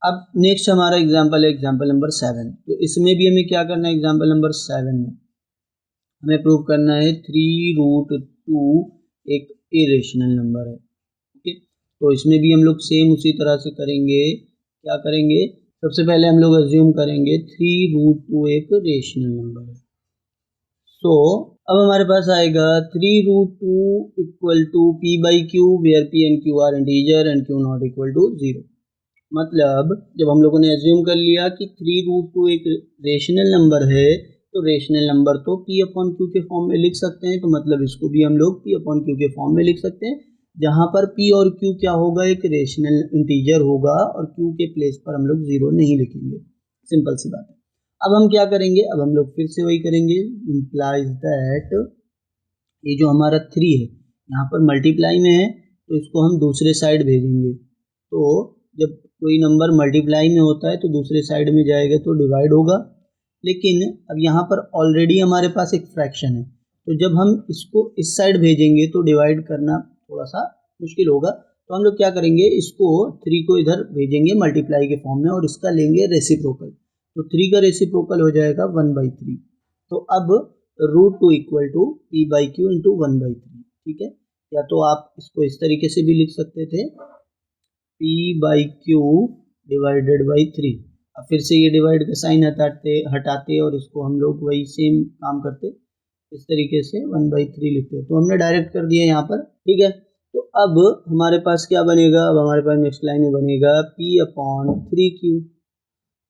अब नेक्स्ट हमारा एग्जाम्पल है एग्जाम्पल नंबर 7। तो इसमें भी हमें क्या करना है, एग्जाम्पल नंबर 7 में हमें प्रूव करना है 3√2 एक इरेशनल नंबर है। ओके, तो इसमें भी हम लोग सेम उसी तरह से करेंगे। क्या करेंगे, सबसे पहले हम लोग अज्यूम करेंगे 3√2 एक रेशनल नंबर है। सो अब हमारे पास आएगा 3√2 equal to p by q where p and q are integer and q not equal to 0। मतलब जब हम लोगों ने एज्यूम कर लिया कि 3√2 एक रेशनल नंबर है, तो रेशनल नंबर तो p अपॉन क्यू के फॉर्म में लिख सकते हैं। तो मतलब इसको भी हम लोग p अपॉन क्यू के फॉर्म में लिख सकते हैं, जहाँ पर p और q क्या होगा, एक रेशनल इंटीजर होगा और q के प्लेस पर हम लोग 0 नहीं लिखेंगे। सिंपल सी बात है। अब हम क्या करेंगे, अब हम लोग फिर से वही करेंगे, इम्प्लाइज दैट ये जो हमारा 3 है यहाँ पर मल्टीप्लाई में है, तो इसको हम दूसरे साइड भेजेंगे। तो जब कोई नंबर मल्टीप्लाई में होता है तो दूसरे साइड में जाएगा तो डिवाइड होगा। लेकिन अब यहाँ पर ऑलरेडी हमारे पास एक फ्रैक्शन है, तो जब हम इसको इस साइड भेजेंगे तो डिवाइड करना थोड़ा सा मुश्किल होगा। तो हम लोग क्या करेंगे, इसको 3 को इधर भेजेंगे मल्टीप्लाई के फॉर्म में और इसका लेंगे रेसिप्रोकल। तो 3 का रेसिप्रोकल हो जाएगा 1/3। तो अब √2 equal to p by q into 1/3। ठीक है, या तो आप इसको इस तरीके से भी लिख सकते थे, p by Q divided by 3। अब फिर से ये डिवाइड का साइन हटाते और इसको हम लोग वही सेम काम करते, इस तरीके से 1/3 लिखते। तो हमने डायरेक्ट कर दिया यहाँ पर। ठीक है, तो अब हमारे पास क्या बनेगा, अब हमारे पास नेक्स्ट लाइन में बनेगा p अपॉन 3q।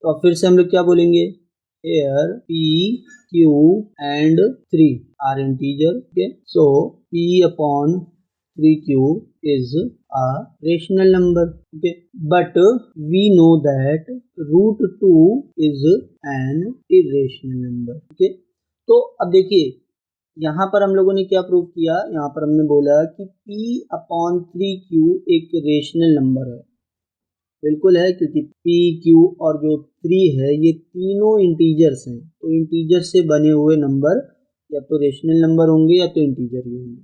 तो अब फिर से हम लोग क्या बोलेंगे, here p q and 3 are integer। okay, so p upon 3q is a rational number। okay, but we know that √2 is an irrational number। okay, तो अब देखिए यहाँ पर हम लोगों ने क्या प्रूव किया, यहाँ पर हमने बोला कि p अपॉन 3q एक रेशनल नंबर है। बिल्कुल है, क्योंकि p q और जो 3 है ये तीनों इंटीजर्स हैं। तो इंटीजर से बने हुए नंबर या तो रेशनल नंबर होंगे या तो इंटीजर ही होंगे।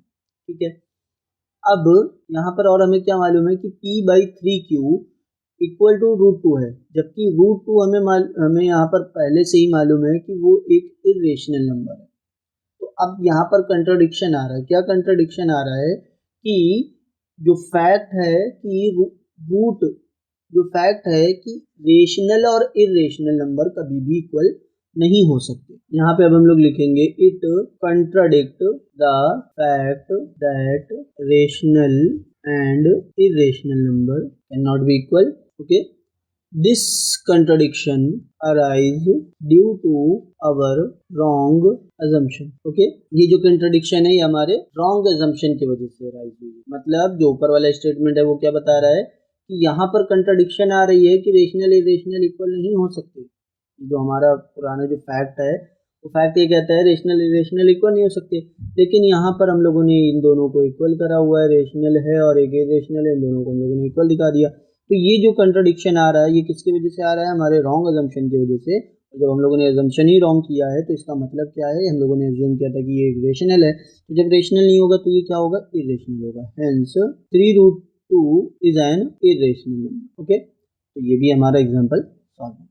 ठीक है, अब यहाँ पर और हमें क्या मालूम है कि p by 3q equal to √2 है, जबकि √2 हमें यहाँ पर पहले से ही मालूम है कि वो एक इरेशनल नंबर है। तो अब यहाँ पर कंट्राडिक्शन आ रहा है। क्या कंट्राडिक्शन आ रहा है कि जो फैक्ट है कि रेशनल और इरेशनल नंबर कभी भी इक्वल नहीं हो सकते। यहाँ पे अब हम लोग लिखेंगे it contradict the fact that rational and irrational number can not be equal. Okay, this contradiction arise due to our wrong assumption। Okay, ये जो कंट्राडिक्शन है ये हमारे wrong assumption की वजह से arise हुई है। मतलब जो ऊपर वाला स्टेटमेंट है वो क्या बता रहा है कि यहाँ पर कंट्राडिक्शन आ रही है कि रेशनल इरेशनल इक्वल नहीं हो सकते। जो हमारा पुराना जो फैक्ट है वो फैक्ट ये कहता है रेशनल इरेशनल इक्वल नहीं हो सकते, लेकिन यहाँ पर हम लोगों ने इन दोनों को इक्वल करा हुआ है, रेशनल है और एक इरेशनल है, इन दोनों को हम लोगों ने इक्वल दिखा दिया। तो ये जो कंट्राडिक्शन आ रहा है ये किसकी वजह से आ रहा है, हमारे रॉन्ग अजम्पशन की वजह से। जब हम लोगों ने अजम्पशन ही रॉन्ग किया है तो इसका मतलब क्या है, हम लोगों ने अज्यूम किया था कि ये एक रेशनल है, तो जब रेशनल नहीं होगा तो ये क्या होगा, इरेशनल होगा। Hence 3√2 is an irrational number. Okay, तो ये भी हमारा एग्जांपल सॉल्व है।